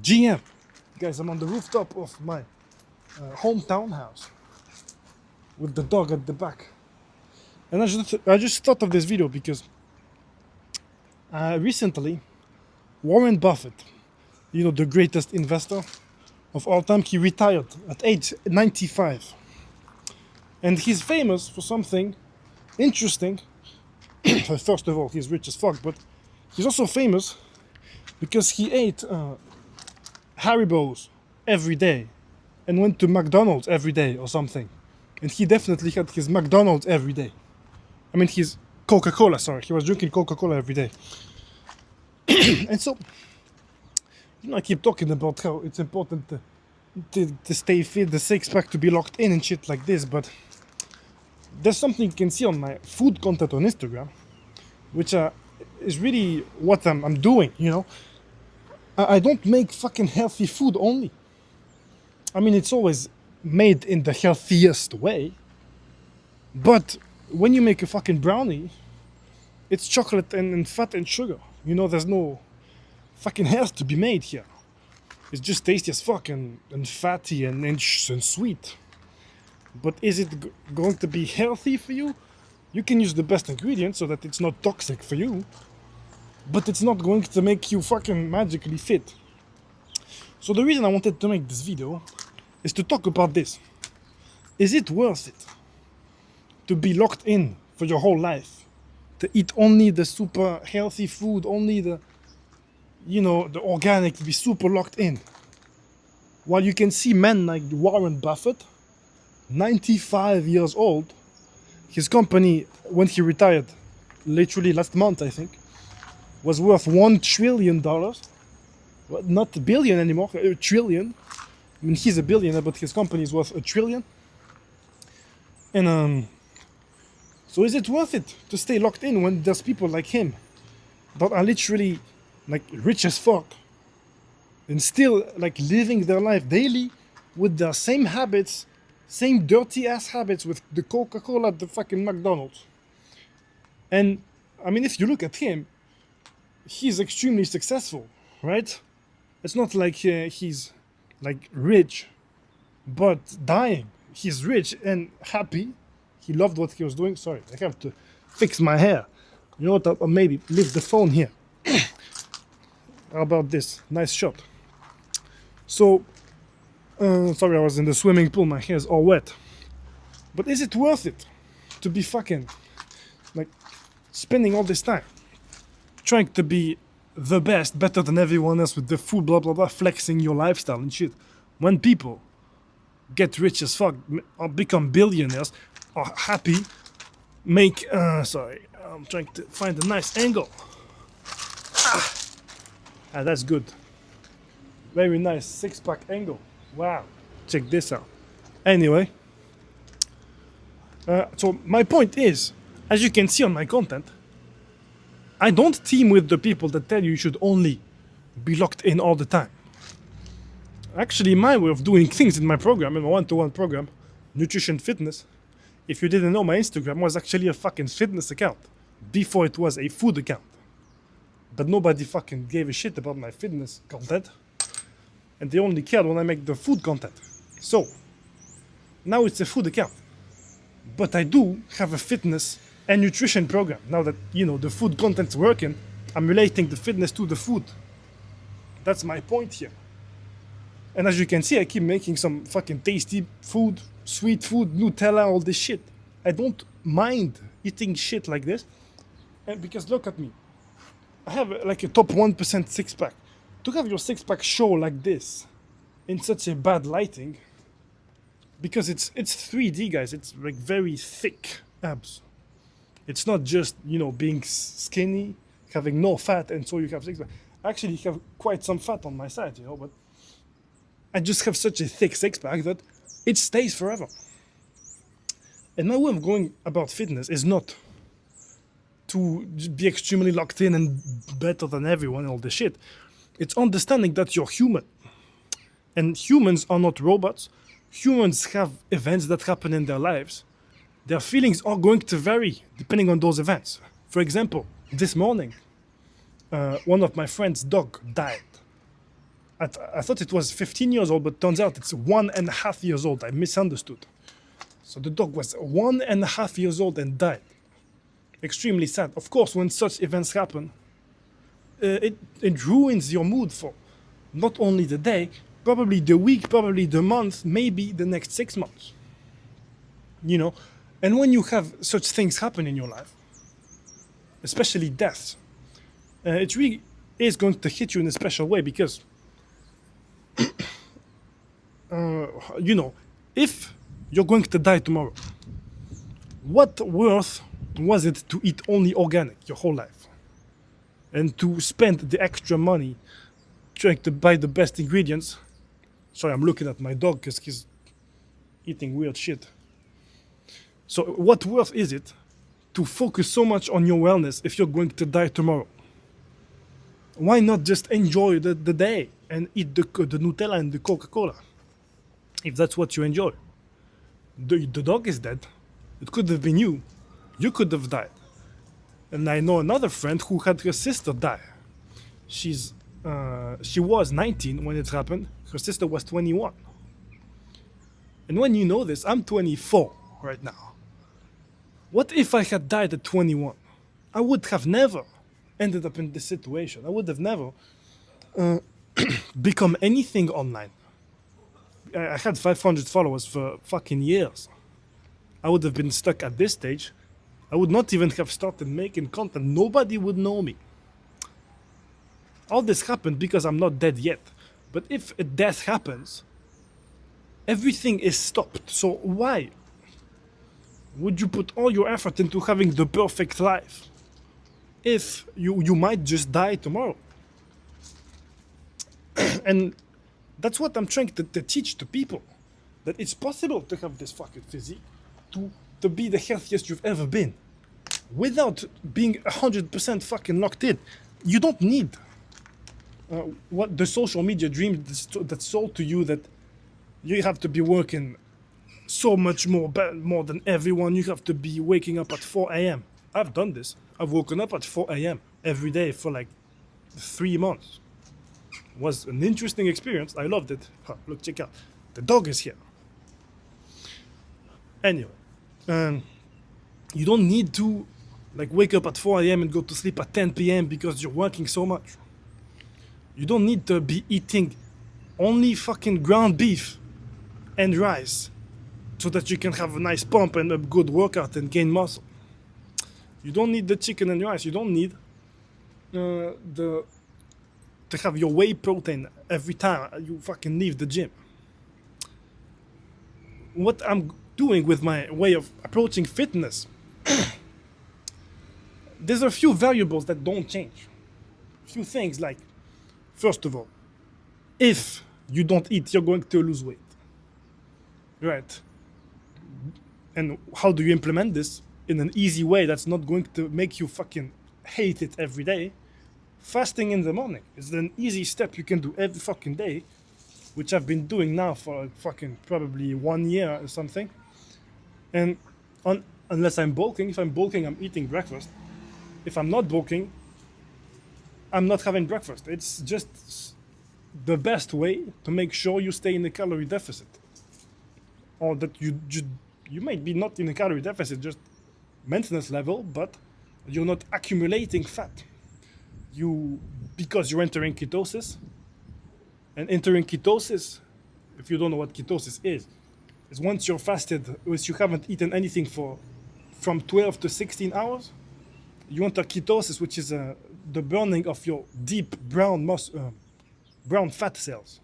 GM. Guys, I'm on the rooftop of my hometown house with the dog at the back. And I just thought of this video because recently Warren Buffett, the greatest investor of all time, he retired at age 95. And he's famous for something interesting. First of all, he's rich as fuck, but he's also famous because he ate Haribo's every day and went to McDonald's every day or something. And he definitely had his McDonald's every day. I mean, his Coca-Cola, sorry. He was drinking Coca-Cola every day. And so, I keep talking about how it's important to stay fit, the six-pack to be locked in and shit like this, but there's something you can see on my food content on Instagram, which is really what I'm doing, I don't make fucking healthy food only. I mean, it's always made in the healthiest way, but when you make a fucking brownie, it's chocolate and fat and sugar. There's no fucking health to be made here. It's just tasty as fuck and fatty and sweet. But is it going to be healthy for you? You can use the best ingredients so that it's not toxic for you, but it's not going to make you fucking magically fit. So the reason I wanted to make this video is to talk about this. Is it worth it to be locked in for your whole life? To eat only the super healthy food, only the organic, to be super locked in? While you can see men like Warren Buffett, 95 years old, his company, when he retired, literally last month, I think, was worth $1 trillion. Well, not a billion anymore, a trillion. I mean, he's a billionaire, but his company is worth $1 trillion. And so is it worth it to stay locked in when there's people like him that are literally like rich as fuck and still like living their life daily with their same habits, same dirty ass habits with the Coca-Cola at the fucking McDonald's? And I mean, if you look at him, he's extremely successful, right? It's not like he's like rich but dying. He's rich and happy. He loved what he was doing. Sorry, I have to fix my hair. You know what? I'll maybe leave the phone here. How about this? Nice shot. So, sorry, I was in the swimming pool. My hair's all wet. But is it worth it to be fucking like spending all this time trying to be the best, better than everyone else with the food, blah blah blah, flexing your lifestyle and shit, when people get rich as fuck or become billionaires or happy, make sorry, I'm trying to find a nice angle. That's good. Very nice six-pack angle. Wow, check this out. Anyway, so my point is, as you can see on my content, I don't team with the people that tell you should only be locked in all the time. Actually, my way of doing things in my program, in my one-to-one program, Nutrition Fitness, if you didn't know, my Instagram was actually a fucking fitness account before it was a food account. But nobody fucking gave a shit about my fitness content, and they only cared when I make the food content. So, now it's a food account. But I do have a fitness and nutrition program. Now that, the food content's working, I'm relating the fitness to the food. That's my point here. And as you can see, I keep making some fucking tasty food, sweet food, Nutella, all this shit. I don't mind eating shit like this. And because look at me. I have like a top 1% six-pack. To have your six-pack show like this in such a bad lighting, because it's 3D, guys. It's like very thick abs. It's not just, being skinny, having no fat, and so you have six-pack. I actually have quite some fat on my side, but I just have such a thick six-pack that it stays forever. And my way of going about fitness is not to be extremely locked in and better than everyone and all this shit. It's understanding that you're human. And humans are not robots. Humans have events that happen in their lives. Their feelings are going to vary depending on those events. For example, this morning, one of my friend's dog died. I thought it was 15 years old, but turns out it's 1.5 years old. I misunderstood. So the dog was 1.5 years old and died. Extremely sad. Of course, when such events happen, it ruins your mood for not only the day, probably the week, probably the month, maybe the next 6 months. You know, and when you have such things happen in your life, especially deaths, it really is going to hit you in a special way because, you know, if you're going to die tomorrow, what worth was it to eat only organic your whole life and to spend the extra money trying to buy the best ingredients? Sorry, I'm looking at my dog because he's eating weird shit. So what worth is it to focus so much on your wellness if you're going to die tomorrow? Why not just enjoy the day and eat the Nutella and the Coca-Cola if that's what you enjoy? The dog is dead. It could have been you. You could have died. And I know another friend who had her sister die. She was 19 when it happened. Her sister was 21. And when you know this, I'm 24 right now. What if I had died at 21? I would have never ended up in this situation. I would have never become anything online. I had 500 followers for fucking years. I would have been stuck at this stage. I would not even have started making content. Nobody would know me. All this happened because I'm not dead yet. But if a death happens, everything is stopped. So why would you put all your effort into having the perfect life if you might just die tomorrow? And that's what I'm trying to teach to people. That it's possible to have this fucking physique, to be the healthiest you've ever been, without being 100% fucking locked in. You don't need what the social media dream that's sold to you, that you have to be working so much more than everyone. You have to be waking up at 4 a.m. I've done this. I've woken up at 4 a.m. every day for like 3 months. It was an interesting experience. I loved it. Huh, look, check out. The dog is here. Anyway, you don't need to like wake up at 4 a.m. and go to sleep at 10 p.m. because you're working so much. You don't need to be eating only fucking ground beef and rice so that you can have a nice pump and a good workout and gain muscle. You don't need the chicken and rice. You don't need to have your whey protein every time you fucking leave the gym. What I'm doing with my way of approaching fitness, there's a few variables that don't change. A few things like, first of all, if you don't eat, you're going to lose weight. Right? And how do you implement this in an easy way that's not going to make you fucking hate it every day? Fasting in the morning is an easy step you can do every fucking day, which I've been doing now for fucking probably 1 year or something. And unless I'm bulking, if I'm bulking, I'm eating breakfast. If I'm not bulking, I'm not having breakfast. It's just the best way to make sure you stay in a calorie deficit. Or that you might be not in a calorie deficit, just maintenance level, but you're not accumulating fat. Because you're entering ketosis. And entering ketosis, if you don't know what ketosis is once you're fasted, once you haven't eaten anything from 12 to 16 hours, you enter ketosis, which is the burning of your deep brown fat cells.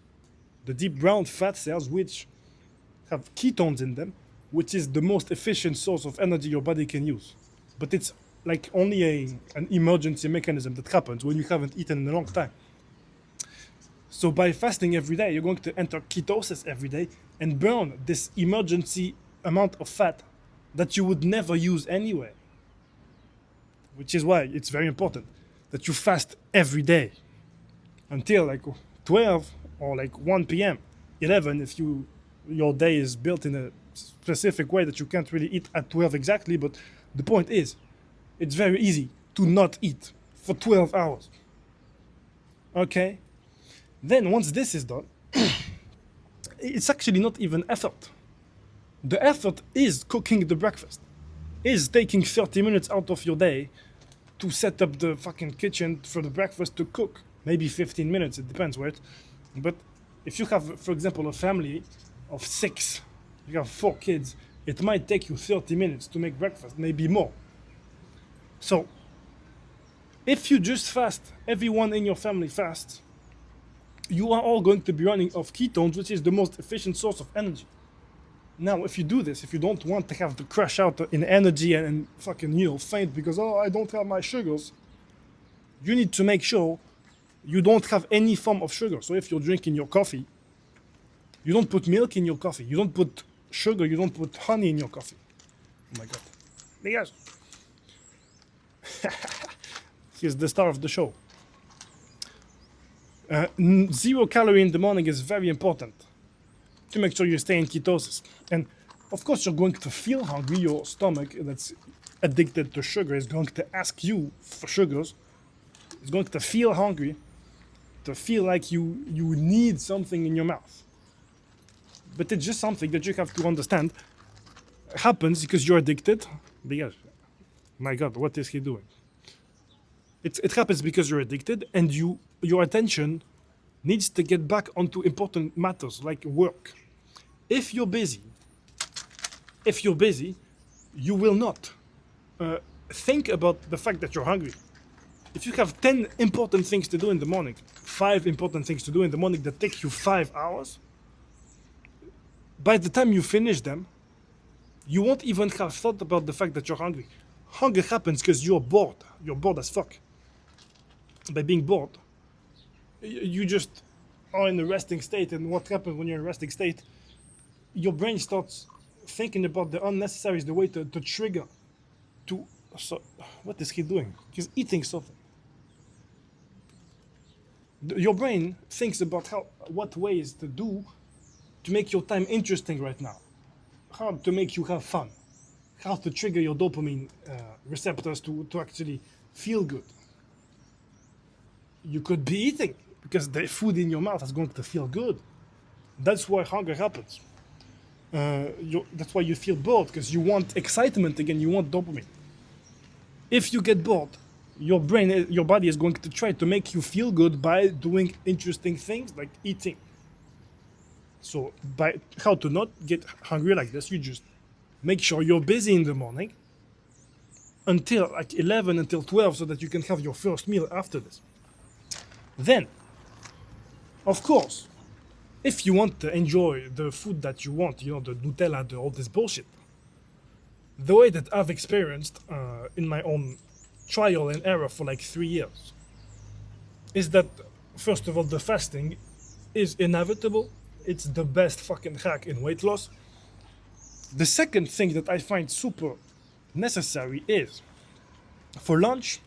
The deep brown fat cells, which have ketones in them, which is the most efficient source of energy your body can use. But it's like only an emergency mechanism that happens when you haven't eaten in a long time. So by fasting every day, you're going to enter ketosis every day and burn this emergency amount of fat that you would never use anyway. Which is why it's very important that you fast every day until like 12 or like 1 p.m., 11 if your day is built in a specific way that you can't really eat at 12 exactly. But the point is, it's very easy to not eat for 12 hours. Okay? Then once this is done, it's actually not even effort. The effort is cooking the breakfast, is taking 30 minutes out of your day to set up the fucking kitchen for the breakfast to cook. Maybe 15 minutes, it depends, right? But if you have, for example, a family of 6, you have 4 kids, it might take you 30 minutes to make breakfast, maybe more. So, if you just fast, everyone in your family fasts, you are all going to be running off ketones, which is the most efficient source of energy. Now, if you do this, if you don't want to have to crash out in energy and fucking, faint because, oh, I don't have my sugars, you need to make sure you don't have any form of sugar. So if you're drinking your coffee, you don't put milk in your coffee. You don't put sugar. You don't put honey in your coffee. Oh my God. Yes. Here's the star of the show. 0 calorie in the morning is very important to make sure you stay in ketosis. And of course, you're going to feel hungry. Your stomach that's addicted to sugar is going to ask you for sugars. It's going to feel hungry, to feel like you need something in your mouth. But it's just something that you have to understand happens because you're addicted. Because, my God, what is he doing? It happens because you're addicted and your attention needs to get back onto important matters like work. If you're busy, you will not think about the fact that you're hungry. If you have 10 important things to do in the morning, 5 important things to do in the morning that take you 5 hours, by the time you finish them, you won't even have thought about the fact that you're hungry. Hunger happens because you're bored. You're bored as fuck. By being bored, you just are in a resting state, and what happens when you're in a resting state? Your brain starts thinking about the unnecessary, the way to trigger. So, what is he doing? He's eating something. Your brain thinks about what ways to do to make your time interesting right now, how to make you have fun, how to trigger your dopamine receptors to actually feel good. You could be eating because the food in your mouth is going to feel good. That's why hunger happens. That's why you feel bored, because you want excitement again, you want dopamine. If you get bored, your body is going to try to make you feel good by doing interesting things like eating. So by how to not get hungry like this, you just make sure you're busy in the morning until like 11, until 12, so that you can have your first meal after this. Then, of course, if you want to enjoy the food that you want, the Nutella, all this bullshit, the way that I've experienced in my own trial and error for like 3 years is that, first of all, the fasting is inevitable. It's the best fucking hack in weight loss. The second thing that I find super necessary is, for lunch,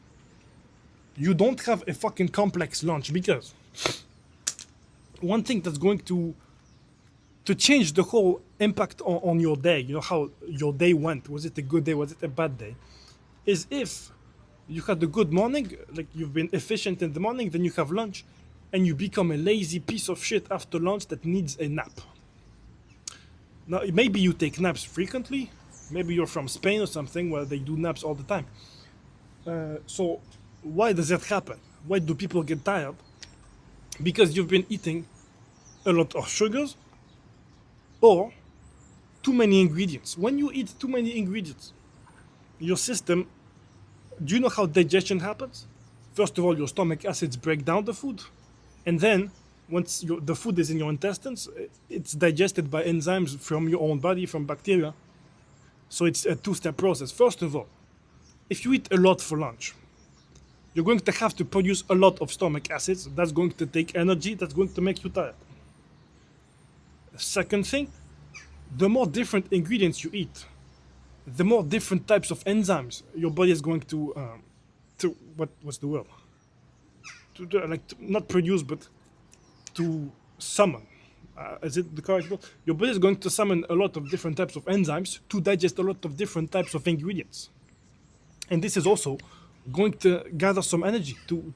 you don't have a fucking complex lunch, because one thing that's going to change the whole impact on your day, how your day went, was it a good day, was it a bad day, is if you had a good morning, like you've been efficient in the morning, then you have lunch, and you become a lazy piece of shit after lunch that needs a nap. Now, maybe you take naps frequently, maybe you're from Spain or something where they do naps all the time. So why does that happen? Why do people get tired? Because you've been eating a lot of sugars or too many ingredients. When you eat too many ingredients, your system, do you know how digestion happens? First of all, your stomach acids break down the food, and then once the food is in your intestines, it's digested by enzymes from your own body, from bacteria. So it's a 2-step process. First of all, if you eat a lot for lunch, you're going to have to produce a lot of stomach acids. That's going to take energy. That's going to make you tired. Second thing, the more different ingredients you eat, the more different types of enzymes your body is going to what's the word? Not produce, but to summon. Is it the correct word? Your body is going to summon a lot of different types of enzymes to digest a lot of different types of ingredients. And this is also going to gather some energy, to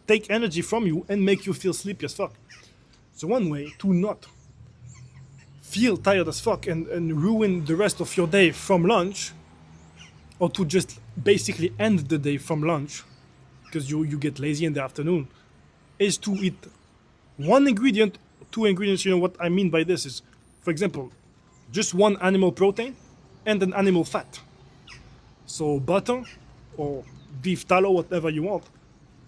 take energy from you and make you feel sleepy as fuck. So one way to not feel tired as fuck and ruin the rest of your day from lunch, or to just basically end the day from lunch because you get lazy in the afternoon, is to eat one ingredient, two ingredients. You know what I mean by this is, for example, just one animal protein and an animal fat. So butter or beef tallow, whatever you want,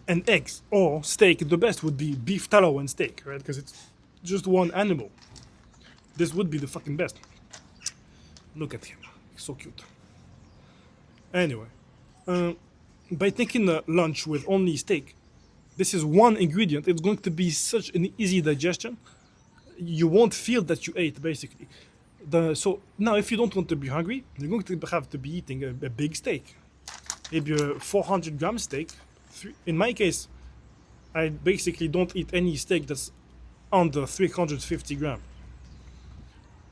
and eggs or steak. The best would be beef tallow and steak, right? Because it's just one animal. This would be the fucking best. Look at him, so cute. Anyway, by taking a lunch with only steak, this is one ingredient. It's going to be such an easy digestion. You won't feel that you ate, basically. So now, if you don't want to be hungry, you're going to have to be eating a big steak. Maybe a 400-gram steak. In my case, I basically don't eat any steak that's under 350 grams.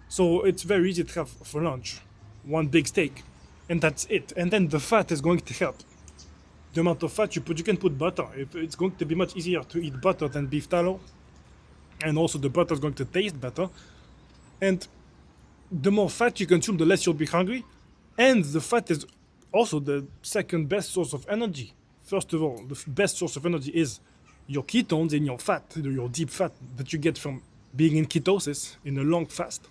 So it's very easy to have for lunch. One big steak. And that's it. And then the fat is going to help. The amount of fat you put, you can put butter. It's going to be much easier to eat butter than beef tallow. And also the butter is going to taste better. And the more fat you consume, the less you'll be hungry. And the fat is also the second best source of energy. First of all, the best source of energy is your ketones in your fat, your deep fat that you get from being in ketosis in a long fast.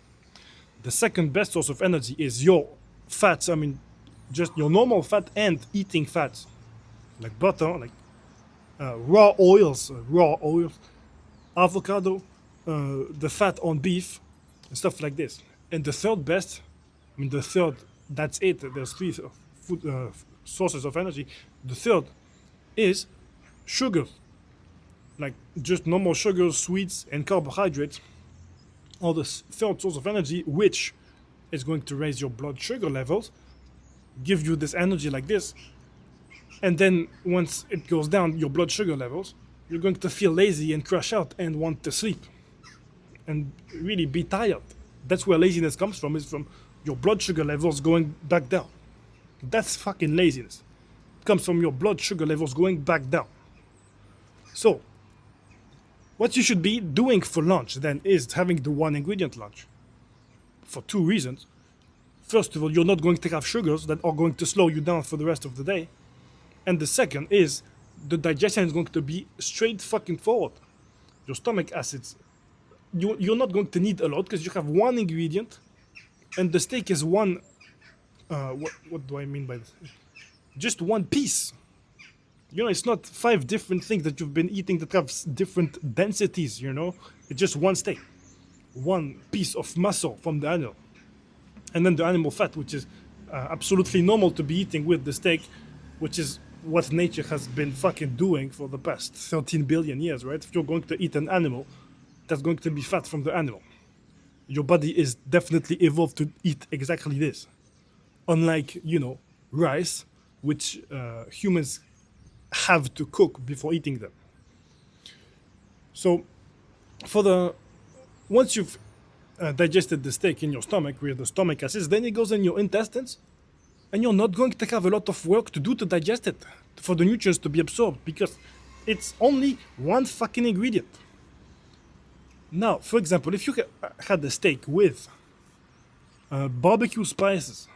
The second best source of energy is your fats, I mean, just your normal fat and eating fats, like butter, like raw oils, avocado, the fat on beef, and stuff like this. And the third best, that's it. There's three food sources of energy. The third is sugar, like just normal sugars, sweets, and carbohydrates. Or the third source of energy, which is going to raise your blood sugar levels, give you this energy like this, and then once it goes down, your blood sugar levels, you're going to feel lazy and crash out and want to sleep and really be tired. That's where laziness comes from, is from your blood sugar levels going back down. That's fucking laziness. It comes from your blood sugar levels going back down. So what you should be doing for lunch then is having the one ingredient lunch. For two reasons. First of all, you're not going to have sugars that are going to slow you down for the rest of the day. And the second is the digestion is going to be straight fucking forward. Your stomach acids, you're not going to need a lot because you have one ingredient and the steak is one, what do I mean by this? Just one piece. You know, it's not 5 different things that you've been eating that have different densities, you know? It's just one steak. One piece of muscle from the animal. And then the animal fat, which is absolutely normal to be eating with the steak, which is what nature has been fucking doing for the past 13 billion years, right? If you're going to eat an animal, that's going to be fat from the animal. Your body is definitely evolved to eat exactly this. Unlike, you know, rice, which humans have to cook before eating them. So, once you've digested the steak in your stomach with the stomach acids, then it goes in your intestines, and you're not going to have a lot of work to do to digest it, for the nutrients to be absorbed, because it's only one fucking ingredient. Now, for example, if you had a steak with barbecue spices,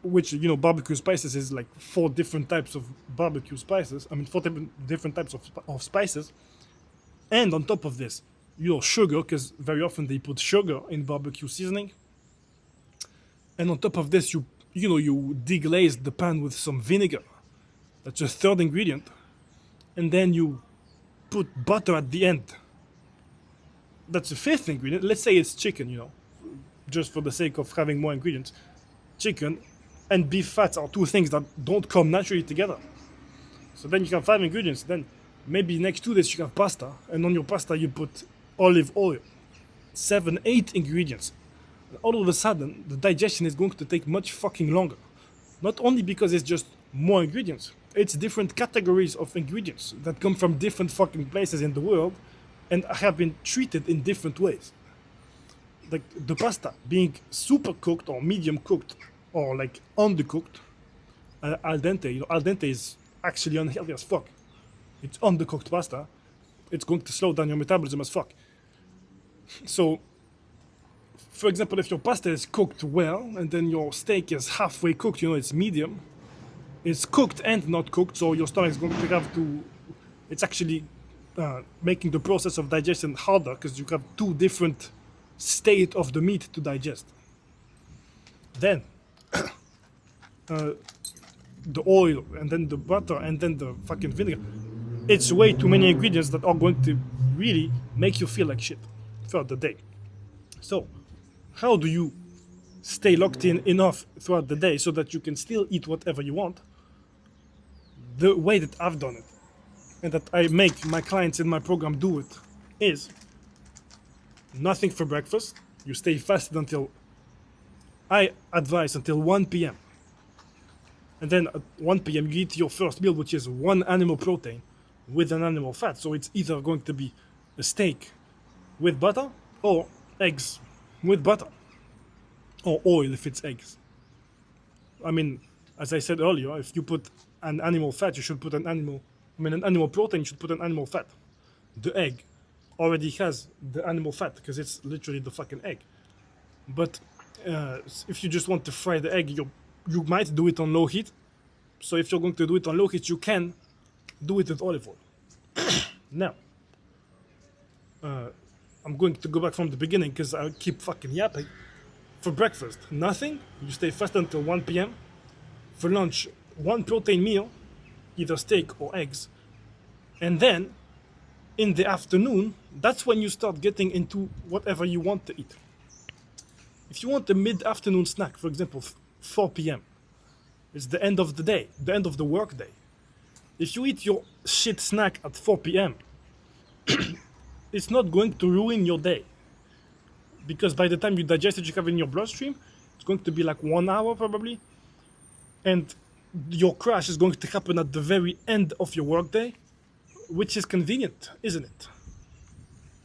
which, you know, barbecue spices is like 4 different types of barbecue spices. 4 different types of spices. And on top of this, your sugar, because very often they put sugar in barbecue seasoning. And on top of this, you deglaze the pan with some vinegar. That's a third ingredient. And then you put butter at the end. That's a fifth ingredient. Let's say it's chicken, you know, just for the sake of having more ingredients. Chicken and beef fats are 2 things that don't come naturally together. So then you have 5 ingredients. Then maybe next to this you have pasta, and on your pasta you put olive oil. 7, 8 ingredients. And all of a sudden, the digestion is going to take much fucking longer. Not only because it's just more ingredients, it's different categories of ingredients that come from different fucking places in the world and have been treated in different ways. Like the pasta being super cooked or medium cooked or like undercooked, al dente. You know, al dente is actually unhealthy as fuck. It's undercooked pasta. it's going to slow down your metabolism as fuck. So, for example, if your pasta is cooked well and then your steak is halfway cooked, it's medium, it's cooked and not cooked, so your stomach is going to have to, it's actually making the process of digestion harder because you have two different state of the meat to digest. Then the oil and then the butter and then the fucking vinegar. It's way too many ingredients that are going to really make you feel like shit throughout the day. So, how do you stay locked in enough throughout the day so that you can still eat whatever you want? The way that I've done it, and that I make my clients in my program do it, is nothing for breakfast. You stay fasted until, I advise, until 1 p.m. And then at 1 p.m. you eat your first meal, which is one animal protein with an animal fat. So it's either going to be a steak with butter or eggs with butter, or oil if it's eggs. I mean, as I said earlier, if you put an animal fat, you should put an animal protein, you should put an animal fat. The egg already has the animal fat because it's literally the fucking egg. But if you just want to fry the egg, you might do it on low heat. So if you're going to do it on low heat, you can do it with olive oil. Now, I'm going to go back from the beginning because I keep fucking yapping. For breakfast, nothing. You stay fasted until 1 p.m. For lunch, one protein meal, either steak or eggs. And then, in the afternoon, that's when you start getting into whatever you want to eat. If you want a mid-afternoon snack, for example, 4 p.m., it's the end of the day, the end of the work day. If you eat your shit snack at 4 p.m., it's not going to ruin your day. Because by the time you digest it, you have it in your bloodstream, it's going to be like 1 hour probably. And your crash is going to happen at the very end of your workday, which is convenient, isn't it?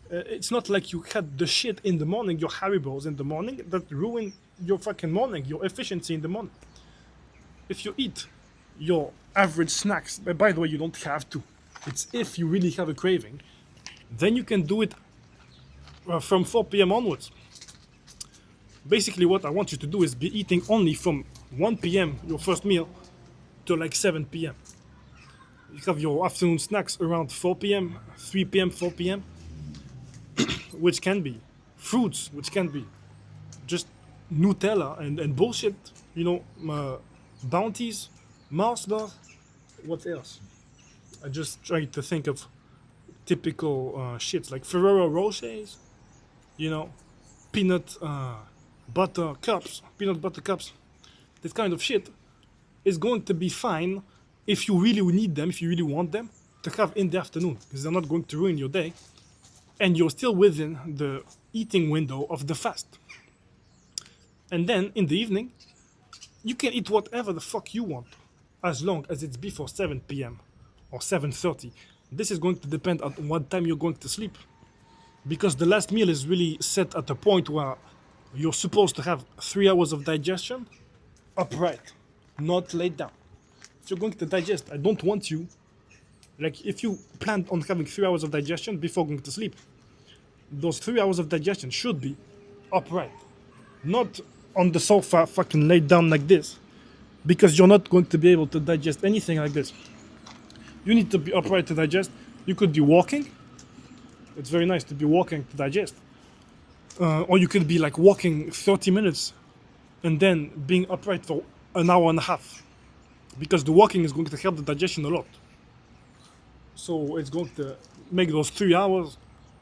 It's not like you had the shit in the morning, your Haribos in the morning, that ruin your fucking morning, your efficiency in the morning. If you eat your average snacks, by the way, you don't have to. It's if you really have a craving, then you can do it from 4 p.m. onwards. Basically, what I want you to do is be eating only from 1 p.m., your first meal, to like 7 p.m. You have your afternoon snacks around 4 p.m., 3 p.m., 4 p.m., which can be fruits, which can be just Nutella and bullshit, Bounties, Mars bar, what else? I just tried to think of typical shits like Ferrero Rochers, peanut butter cups, this kind of shit is going to be fine if you really need them, if you really want them to have in the afternoon, because they're not going to ruin your day, and you're still within the eating window of the fast. And then in the evening, you can eat whatever the fuck you want, as long as it's before 7 p.m. or 7:30. This is going to depend on what time you're going to sleep, because the last meal is really set at a point where you're supposed to have 3 hours of digestion upright, not laid down. If you're going to digest, I don't want you, like if you plan on having 3 hours of digestion before going to sleep, those 3 hours of digestion should be upright, not on the sofa fucking laid down like this, because you're not going to be able to digest anything like this. You need to be upright to digest. You could be walking. It's very nice to be walking to digest. Or you could be like walking 30 minutes and then being upright for an hour and a half, because the walking is going to help the digestion a lot. So it's going to make those 3 hours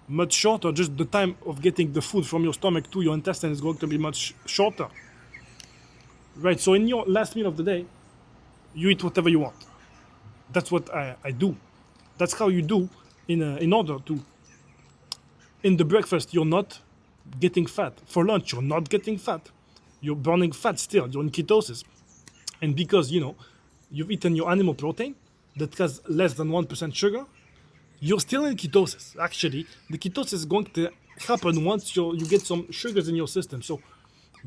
much shorter. Just the time of getting the food from your stomach to your intestine is going to be much shorter. Right, so in your last meal of the day, you eat whatever you want. That's what I do. That's how you do in order to. In the breakfast, you're not getting fat. For lunch, you're not getting fat. You're burning fat still. You're in ketosis. And because, you've eaten your animal protein that has less than 1% sugar, you're still in ketosis. Actually, the ketosis is going to happen once you get some sugars in your system. So,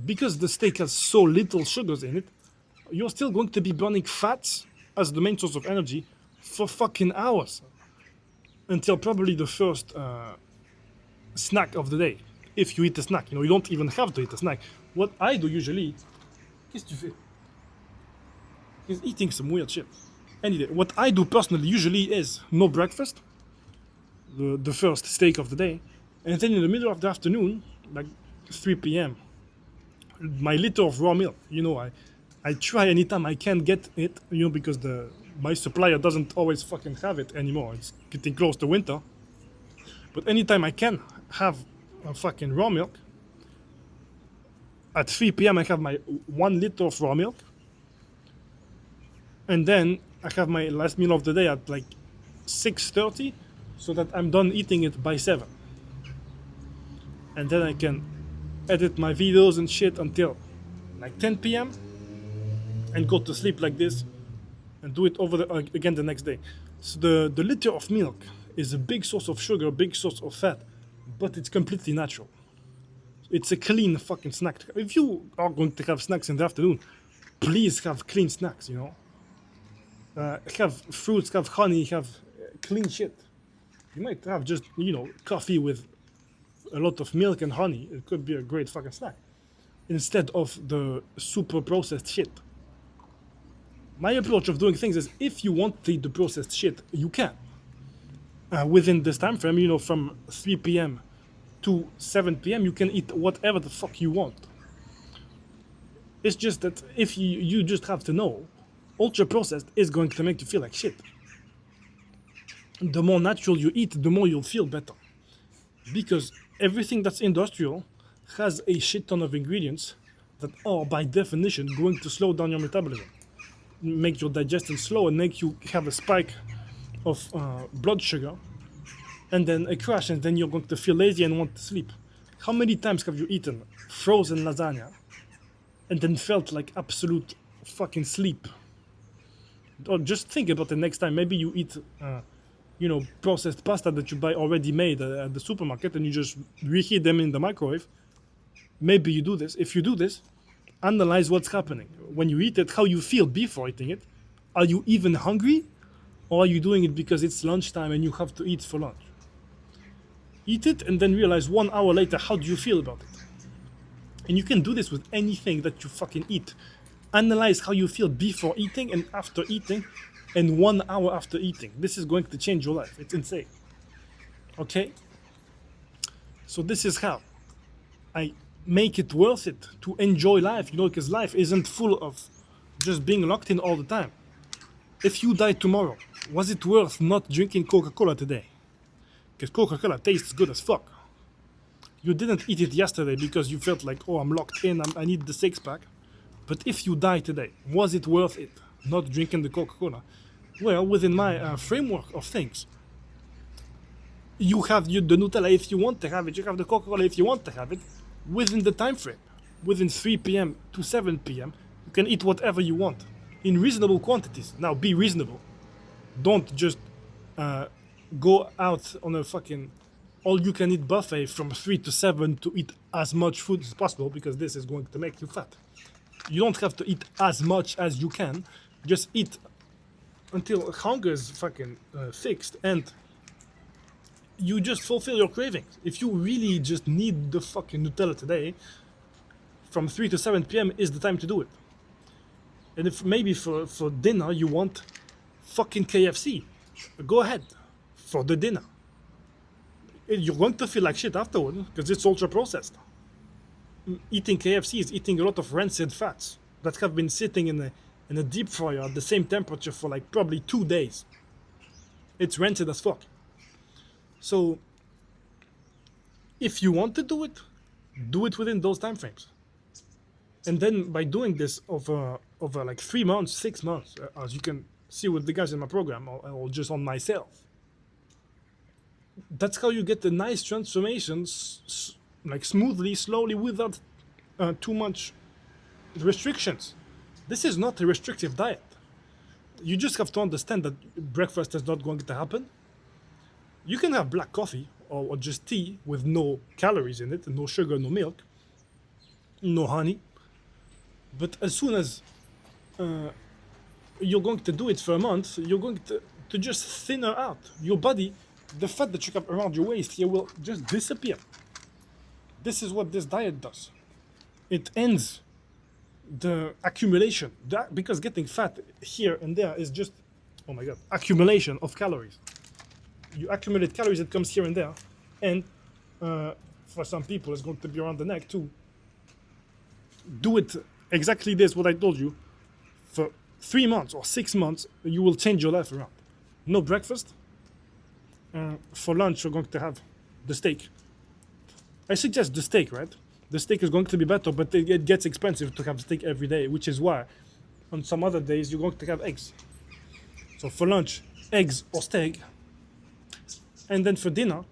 because the steak has so little sugars in it, you're still going to be burning fats as the main source of energy for fucking hours. until probably the first snack of the day. If you eat a snack, you don't even have to eat a snack. What I do usually, qu'est-ce que tu fais? He's eating some weird shit. Anyway, what I do personally usually is no breakfast, the first steak of the day, and then in the middle of the afternoon, like 3 p.m., my liter of raw milk. I try anytime I can get it, because my supplier doesn't always fucking have it anymore. It's getting close to winter. But anytime I can have a fucking raw milk, at 3 p.m. I have my 1 liter of raw milk, and then I have my last meal of the day at like 6:30, so that I'm done eating it by 7. And then I can edit my videos and shit until like 10 p.m. and go to sleep like this and do it over again the next day. So the liter of milk is a big source of sugar, big source of fat, but it's completely natural. It's a clean fucking snack. If you are going to have snacks in the afternoon, please have clean snacks, have fruits, have honey, have clean shit. You might have just, coffee with a lot of milk and honey. It could be a great fucking snack, instead of the super processed shit. My approach of doing things is, if you want to eat the processed shit, you can. Within this time frame, from 3 p.m. to 7 p.m., you can eat whatever the fuck you want. It's just that if you just have to know, ultra processed is going to make you feel like shit. The more natural you eat, the more you'll feel better. Because everything that's industrial has a shit ton of ingredients that are, by definition, going to slow down your metabolism, make your digestion slow, and make you have a spike of blood sugar, and then a crash, and then you're going to feel lazy and want to sleep. How many times have you eaten frozen lasagna and then felt like absolute fucking sleep? Or just think about the next time. Maybe you eat processed pasta that you buy already made at the supermarket, and you just reheat them in the microwave. Maybe you do this. If you do this, analyze what's happening when you eat it, how you feel before eating it. Are you even hungry, or are you doing it because it's lunchtime and you have to eat for lunch? Eat it and then realize 1 hour later, how do you feel about it? And you can do this with anything that you fucking eat. Analyze how you feel before eating and after eating, and 1 hour after eating. This is going to change your life. It's insane. Okay? So this is how I make it worth it to enjoy life, because life isn't full of just being locked in all the time. If you die tomorrow, was it worth not drinking Coca-Cola today? Because Coca-Cola tastes good as fuck. You didn't eat it yesterday because you felt like, oh, I'm locked in, I need the 6-pack. But if you die today, was it worth it not drinking the Coca-Cola? Well, within my framework of things, you have the Nutella if you want to have it, you have the Coca-Cola if you want to have it, within the time frame. Within 3 p.m. to 7 p.m., you can eat whatever you want in reasonable quantities. Now, be reasonable. Don't just go out on a fucking all-you-can-eat buffet from 3 to 7 to eat as much food as possible, because this is going to make you fat. You don't have to eat as much as you can. Just eat until hunger is fucking fixed, and you just fulfill your cravings. If you really just need the fucking Nutella today, from 3 to 7 p.m. is the time to do it. And if maybe for dinner you want fucking KFC, go ahead for the dinner. You're going to feel like shit afterward because it's ultra processed. Eating KFC is eating a lot of rancid fats that have been sitting in a deep fryer at the same temperature for like probably 2 days. It's rancid as fuck. So if you want to do it within those time frames. And then by doing this over like 3 months, 6 months, as you can see with the guys in my program, or just on myself, that's how you get the nice transformations, like smoothly, slowly, without too much restrictions. This is not a restrictive diet. You just have to understand that breakfast is not going to happen. You can have black coffee or just tea with no calories in it, no sugar, no milk, no honey. But as soon as you're going to do it for a month, you're going to just thinner out. Your body the fat that you have around your waist here will just disappear. This is what this diet does. It ends the accumulation. Because getting fat here and there is just, oh my god, accumulation of calories. You accumulate calories, it comes here and there. And for some people, it's going to be around the neck too. Do it exactly this, what I told you. For 3 months or 6 months, you will change your life around. No breakfast. For lunch, you're going to have the steak. I suggest the steak, right? The steak is going to be better, but it gets expensive to have steak every day, which is why on some other days you're going to have eggs. So for lunch, eggs or steak. And then for dinner,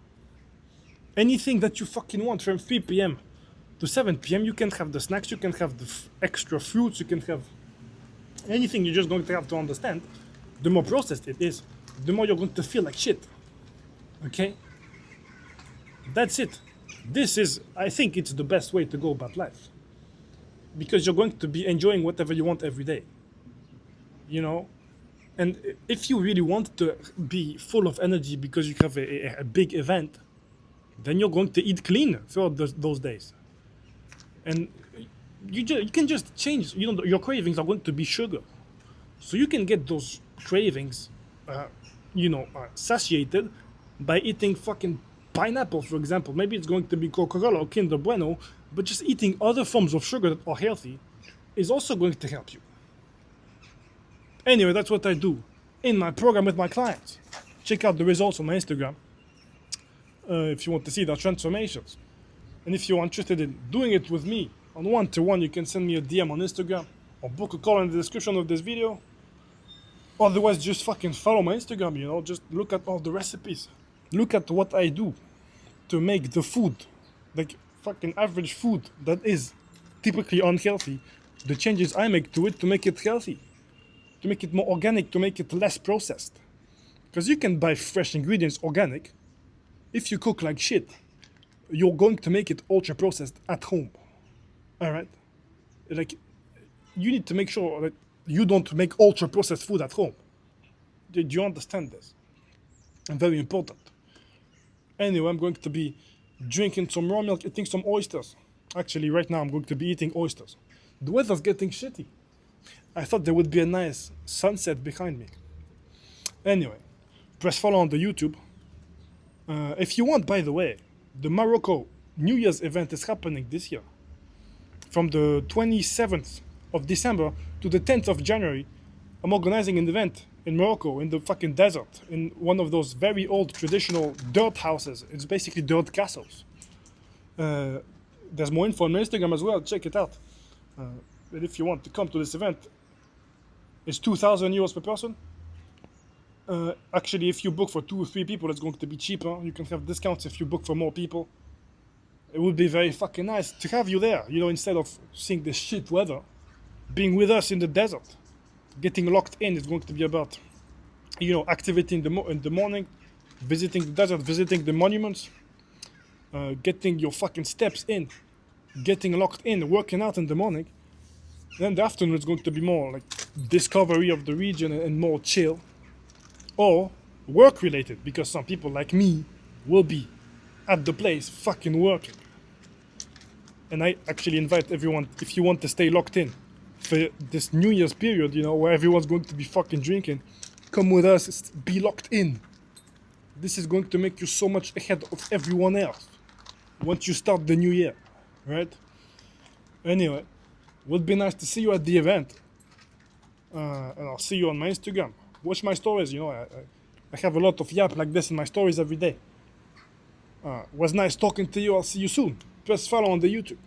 anything that you fucking want from 3 p.m. to 7 p.m. You can have the snacks, you can have the extra fruits, you can have anything. You're just going to have to understand, the more processed it is, the more you're going to feel like shit. Okay? That's it. This is, I think it's the best way to go about life. Because you're going to be enjoying whatever you want every day. You know? And if you really want to be full of energy because you have a big event, then you're going to eat clean throughout those days. And you can just change, your cravings are going to be sugar. So you can get those cravings, satiated by eating fucking pineapple, for example. Maybe it's going to be Coca-Cola or Kinder Bueno, but just eating other forms of sugar that are healthy is also going to help you. Anyway, that's what I do in my program with my clients. Check out the results on my Instagram if you want to see the transformations. And if you're interested in doing it with me on one-to-one, you can send me a DM on Instagram or book a call in the description of this video. Otherwise, just fucking follow my Instagram, just look at all the recipes. Look at what I do to make the food, like fucking average food that is typically unhealthy, the changes I make to it to make it healthy, to make it more organic, to make it less processed. Because you can buy fresh ingredients organic. If you cook like shit, you're going to make it ultra processed at home. All right? Like, you need to make sure that you don't make ultra processed food at home. Do you understand this? And very important. Anyway, I'm going to be drinking some raw milk, eating some oysters. Actually, right now I'm going to be eating oysters. The weather's getting shitty. I thought there would be a nice sunset behind me. Anyway, press follow on the YouTube. If you want, by the way, the Morocco New Year's event is happening this year. From the 27th of December to the 10th of January, I'm organizing an event in Morocco, in the fucking desert, in one of those very old traditional dirt houses. It's basically dirt castles. There's more info on my Instagram as well, check it out. But if you want to come to this event, it's 2,000 euros per person. Actually, if you book for 2 or 3 people, it's going to be cheaper. You can have discounts if you book for more people. It would be very fucking nice to have you there, instead of seeing the shit weather, being with us in the desert. Getting locked in is going to be about, activity in the morning, visiting the desert, visiting the monuments, getting your fucking steps in, getting locked in, working out in the morning. Then the afternoon is going to be more like discovery of the region and more chill. Or work related, because some people like me will be at the place fucking working. And I actually invite everyone, if you want to stay locked in for this New Year's period, where everyone's going to be fucking drinking, come with us, be locked in. This is going to make you so much ahead of everyone else once you start the new year, right? Anyway, would be nice to see you at the event. And I'll see you on my Instagram. Watch my stories, I have a lot of yap like this in my stories every day. Was nice talking to you. I'll see you soon. Press follow on the YouTube.